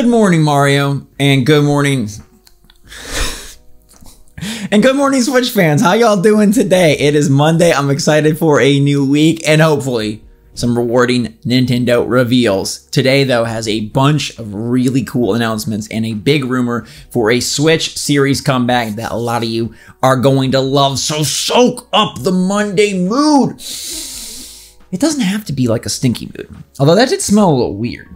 Good morning, Mario, and good morning. And good morning, Switch fans. How y'all doing today? It is Monday. I'm excited for a new week and hopefully some rewarding Nintendo reveals. Today, though, has a bunch of really cool announcements and a big rumor for a Switch series comeback that a lot of you are going to love. So soak up the Monday mood. It doesn't have to be like a stinky mood, although that did smell a little weird.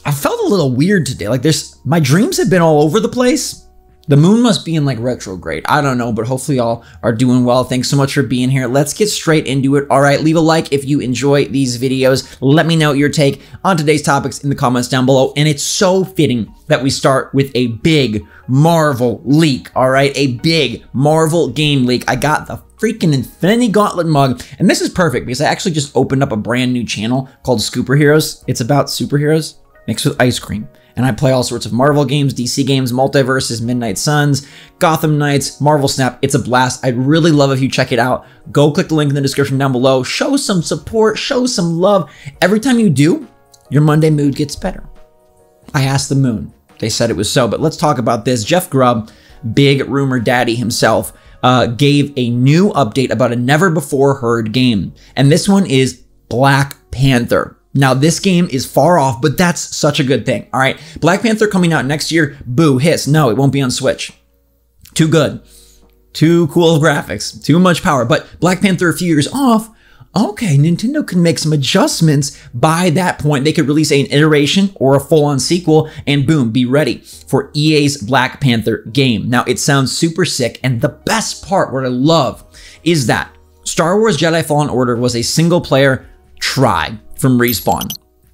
I felt a little weird today. Like my dreams have been all over the place. The moon must be in like retrograde. I don't know, but hopefully y'all are doing well. Thanks so much for being here. Let's get straight into it. All right, leave a like if you enjoy these videos. Let me know your take on today's topics in the comments down below. And it's so fitting that we start with a big Marvel leak. All right, a big Marvel game leak. I got the freaking Infinity Gauntlet mug. And this is perfect because I actually just opened up a brand new channel called Scooper Heroes. It's about superheroes mixed with ice cream. And I play all sorts of Marvel games, DC games, Multiverses, Midnight Suns, Gotham Knights, Marvel Snap. It's a blast. I'd really love if you check it out. Go click the link in the description down below. Show some support, show some love. Every time you do, your Monday mood gets better. I asked the moon. They said it was so, but let's talk about this. Jeff Grubb, big rumor daddy himself, gave a new update about a never before heard game. And this one is Black Panther. Now, this game is far off, but that's such a good thing. All right, Black Panther coming out next year. Boo, hiss. No, it won't be on Switch. Too good. Too cool of graphics. Too much power. But Black Panther a few years off. Okay, Nintendo can make some adjustments. By that point, they could release an iteration or a full-on sequel, and boom, be ready for EA's Black Panther game. Now, it sounds super sick, and the best part, what I love, is that Star Wars Jedi Fallen Order was a single-player try from Respawn,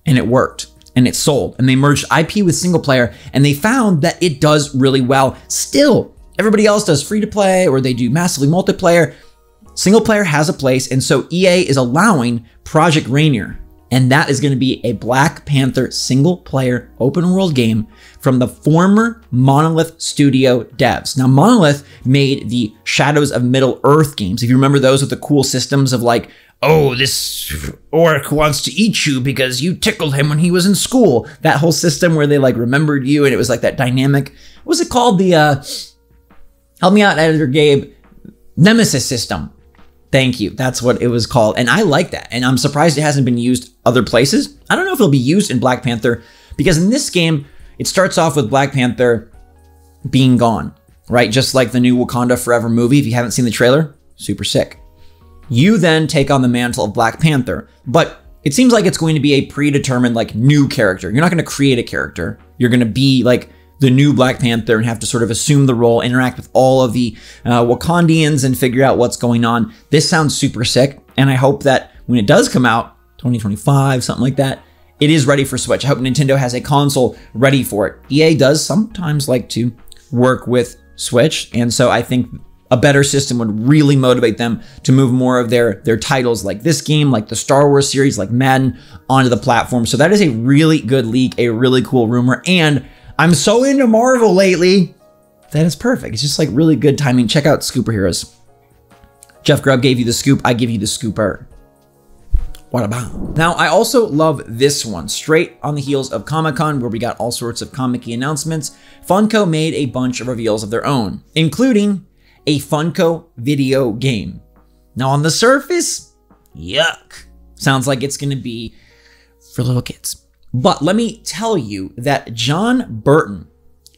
and it worked, and it sold, and they merged IP with single player, and they found that it does really well. Still, everybody else does free to play, or they do massively multiplayer. Single player has a place, and so EA is allowing Project Rainier, and that is going to be a Black Panther single player open world game from the former Monolith Studio devs. Now, Monolith made the Shadows of Middle-earth games. If you remember those with the cool systems of like, oh, this orc wants to eat you because you tickled him when he was in school. That whole system where they like remembered you, and it was like that dynamic, what was it called? The, help me out, editor Gabe, Nemesis system. Thank you. That's what it was called. And I like that. And I'm surprised it hasn't been used other places. I don't know if it'll be used in Black Panther, because in this game, it starts off with Black Panther being gone, right? Just like the new Wakanda Forever movie. If you haven't seen the trailer, super sick. You then take on the mantle of Black Panther, but it seems like it's going to be a predetermined like new character. You're not going to create a character. You're going to be like the new Black Panther and have to sort of assume the role, interact with all of the Wakandians and figure out what's going on. This sounds super sick, and I hope that when it does come out, 2025, something like that, it is ready for Switch. I hope Nintendo has a console ready for it. EA does sometimes like to work with Switch, and so I think a better system would really motivate them to move more of their titles like this game, like the Star Wars series, like Madden, onto the platform. So that is a really good leak, a really cool rumor. And I'm so into Marvel lately that is perfect. It's just like really good timing. Check out Scooper Heroes. Jeff Grubb gave you the scoop. I give you the scooper. What about? Now, I also love this one. Straight on the heels of Comic-Con, where we got all sorts of comic-y announcements, Funko made a bunch of reveals of their own, including a Funko video game. Now, on the surface, yuck. Sounds like it's gonna be for little kids. But let me tell you that John Burton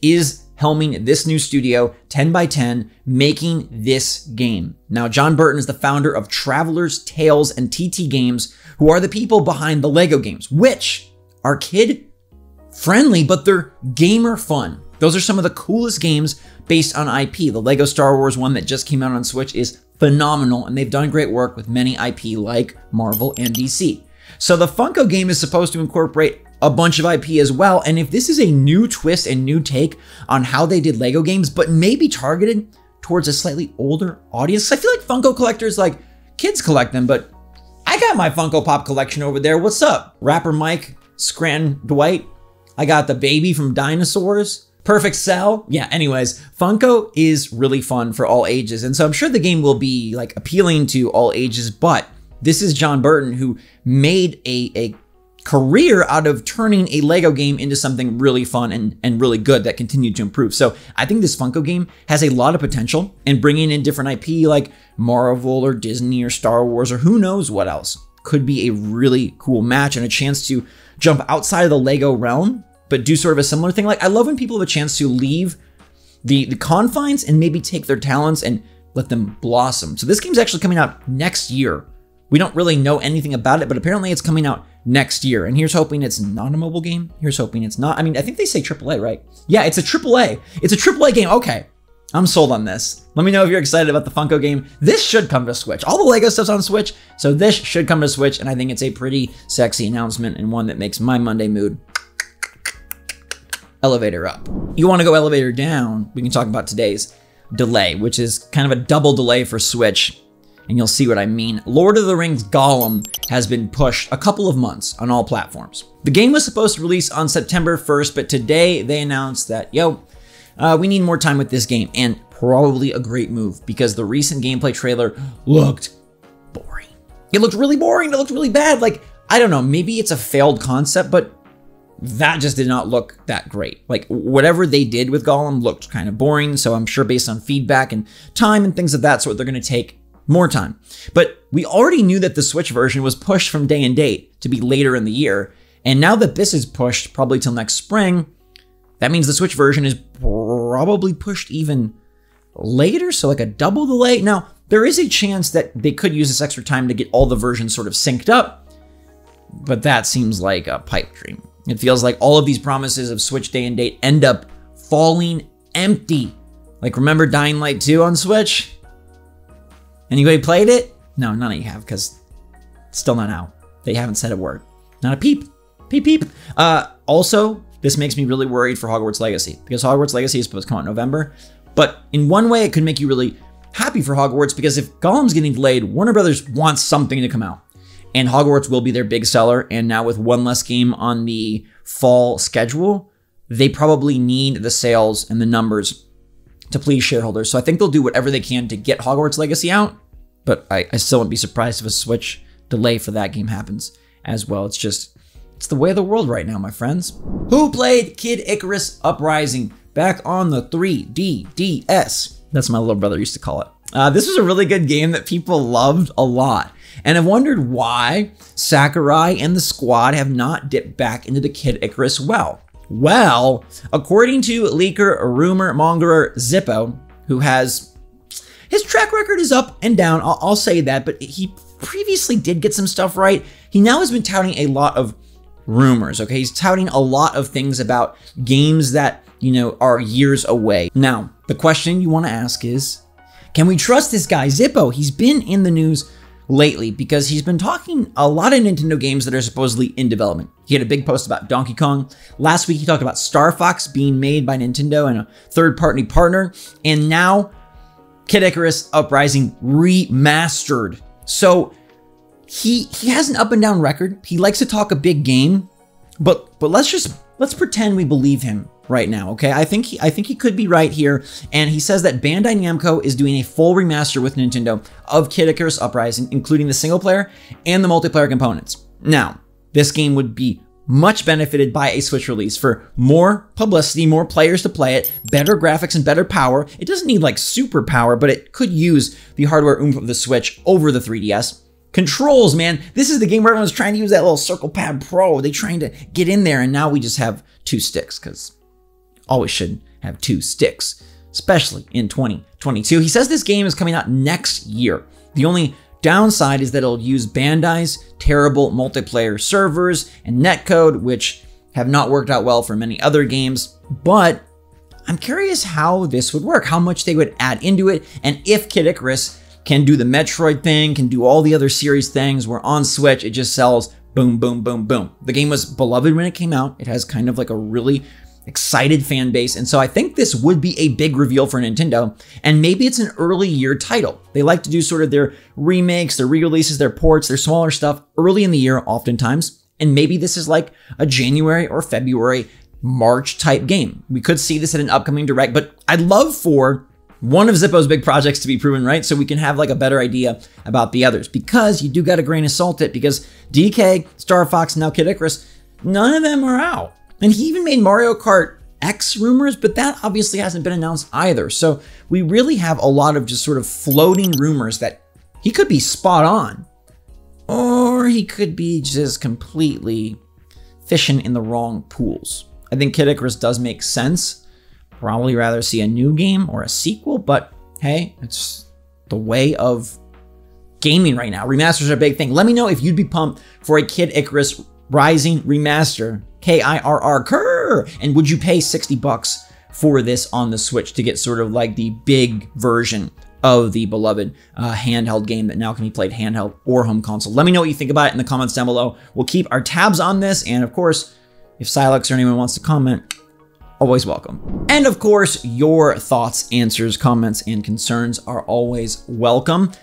is helming this new studio, 10 by 10, making this game. Now, John Burton is the founder of Traveler's Tales and TT Games, who are the people behind the Lego games, which are kid-friendly, but they're gamer fun. Those are some of the coolest games based on IP. The Lego Star Wars one that just came out on Switch is phenomenal, and they've done great work with many IP like Marvel and DC. So the Funko game is supposed to incorporate a bunch of IP as well, and if this is a new twist and new take on how they did Lego games, but maybe targeted towards a slightly older audience, I feel like Funko collectors, like, kids collect them, but I got my Funko Pop collection over there. What's up? Rapper Mike, Scranton Dwight. I got the baby from Dinosaurs. Perfect Cell. Yeah, anyways, Funko is really fun for all ages. And so I'm sure the game will be like appealing to all ages, but this is John Burton, who made a career out of turning a Lego game into something really fun and really good that continued to improve. So I think this Funko game has a lot of potential, and bringing in different IP like Marvel or Disney or Star Wars or who knows what else could be a really cool match and a chance to jump outside of the Lego realm, but do sort of a similar thing. Like, I love when people have a chance to leave the confines and maybe take their talents and let them blossom. So this game's actually coming out next year. We don't really know anything about it, but apparently it's coming out next year. And here's hoping it's not a mobile game. Here's hoping it's not. I mean, I think they say AAA, right? Yeah, it's a AAA. It's a AAA game. Okay, I'm sold on this. Let me know if you're excited about the Funko game. This should come to Switch. All the Lego stuff's on Switch, so this should come to Switch, and I think it's a pretty sexy announcement and one that makes my Monday mood elevator up. You want to go elevator down, we can talk about today's delay, which is kind of a double delay for Switch, and you'll see what I mean. Lord of the Rings Gollum has been pushed a couple of months on all platforms. The game was supposed to release on September 1st, but today they announced that, we need more time with this game, and probably a great move because the recent gameplay trailer looked boring. It looked really boring. It looked really bad. Like, I don't know, maybe it's a failed concept, but that just did not look that great. Like, whatever they did with Gollum looked kind of boring, so I'm sure based on feedback and time and things of that sort, they're going to take more time. But we already knew that the Switch version was pushed from day and date to be later in the year, and now that this is pushed probably till next spring, that means the Switch version is probably pushed even later, so like a double delay. Now, there is a chance that they could use this extra time to get all the versions sort of synced up, but that seems like a pipe dream. It feels like all of these promises of Switch day and date end up falling empty. Like, remember Dying Light 2 on Switch? Anybody played it? No, none of you have, because it's still not out. They haven't said a word. Not a peep. Peep, peep. Also, this makes me really worried for Hogwarts Legacy, because Hogwarts Legacy is supposed to come out in November. But in one way, it could make you really happy for Hogwarts, because if Gollum's getting delayed, Warner Brothers wants something to come out. And Hogwarts will be their big seller, and now with one less game on the fall schedule, they probably need the sales and the numbers to please shareholders. So I think they'll do whatever they can to get Hogwarts Legacy out, but I still wouldn't be surprised if a Switch delay for that game happens as well. It's the way of the world right now, my friends. Who played Kid Icarus Uprising back on the 3DS? That's my little brother used to call it. This was a really good game that people loved a lot, and I've wondered why Sakurai and the squad have not dipped back into the Kid Icarus well. Well, according to leaker, rumor mongerer Zippo, who has, his track record is up and down, I'll say that, but he previously did get some stuff right. He now has been touting a lot of rumors, okay? He's touting a lot of things about games that, are years away. Now, the question you want to ask is, can we trust this guy, Zippo? He's been in the news lately because he's been talking a lot of Nintendo games that are supposedly in development. He had a big post about Donkey Kong. Last week, he talked about Star Fox being made by Nintendo and a third-party partner. And now, Kid Icarus Uprising remastered. So he has an up and down record. He likes to talk a big game, but let's pretend we believe him right now, okay? I think he could be right here, and he says that Bandai Namco is doing a full remaster with Nintendo of Kid Icarus Uprising, including the single player and the multiplayer components. Now, this game would be much benefited by a Switch release for more publicity, more players to play it, better graphics and better power. It doesn't need like super power, but it could use the hardware oomph of the Switch over the 3DS. Controls, man. This is the game where everyone's trying to use that little Circle Pad Pro. They're trying to get in there, and now we just have two sticks, because always should have two sticks, especially in 2022. He says this game is coming out next year. The only downside is that it'll use Bandai's terrible multiplayer servers and netcode, which have not worked out well for many other games. But I'm curious how this would work, how much they would add into it, and if Kid Icarus can do the Metroid thing, can do all the other series things where on Switch it just sells boom, boom, boom, boom. The game was beloved when it came out. It has kind of like a really excited fan base, and so I think this would be a big reveal for Nintendo, and maybe it's an early year title. They like to do sort of their remakes, their re-releases, their ports, their smaller stuff early in the year oftentimes, and maybe this is like a January or February, March type game. We could see this at an upcoming Direct, but I'd love for one of Zippo's big projects to be proven, right? So we can have like a better idea about the others, because you do got a grain of salt it, because DK, Star Fox, and now Kid Icarus, none of them are out. And he even made Mario Kart X rumors, but that obviously hasn't been announced either. So we really have a lot of just sort of floating rumors that he could be spot on, or he could be just completely fishing in the wrong pools. I think Kid Icarus does make sense. Probably rather see a new game or a sequel, but hey, it's the way of gaming right now. Remasters are a big thing. Let me know if you'd be pumped for a Kid Icarus Rising remaster, Kirr, and would you pay $60 for this on the Switch to get sort of like the big version of the beloved handheld game that now can be played handheld or home console? Let me know what you think about it in the comments down below. We'll keep our tabs on this, and of course, if Silex or anyone wants to comment, always welcome. And of course, your thoughts, answers, comments, and concerns are always welcome.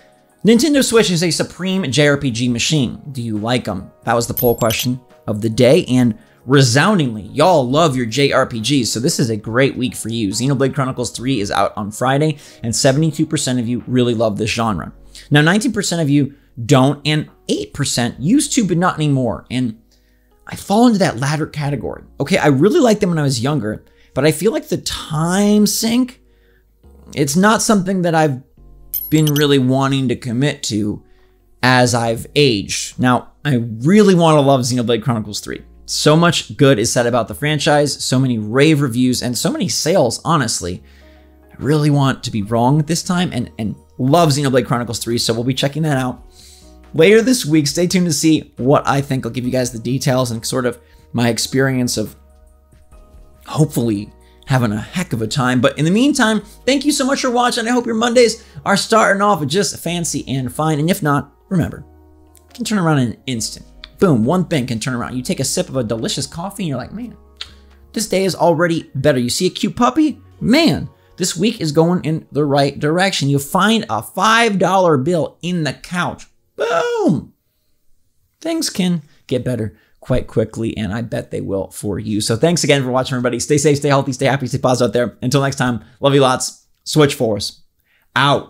Nintendo Switch is a supreme JRPG machine. Do you like them? That was the poll question of the day, and resoundingly, y'all love your JRPGs, so this is a great week for you. Xenoblade Chronicles 3 is out on Friday, and 72% of you really love this genre. Now, 19% of you don't, and 8% used to, but not anymore. And I fall into that latter category. Okay, I really liked them when I was younger, but I feel like the time sink, it's not something that I've been really wanting to commit to as I've aged. Now, I really want to love Xenoblade Chronicles 3. So much good is said about the franchise, so many rave reviews, and so many sales, honestly. I really want to be wrong this time and love Xenoblade Chronicles 3, so we'll be checking that out later this week. Stay tuned to see what I think. I'll give you guys the details and sort of my experience of hopefully having a heck of a time. But in the meantime, thank you so much for watching. I hope your Mondays are starting off just fancy and fine. And if not, remember, it can turn around in an instant. Boom, one thing can turn around. You take a sip of a delicious coffee and you're like, man, this day is already better. You see a cute puppy? Man, this week is going in the right direction. You find a $5 bill in the couch. Boom! Things can get better quite quickly, and I bet they will for you. So thanks again for watching, everybody. Stay safe, stay healthy, stay happy, stay positive out there. Until next time, love you lots. Switch Force out.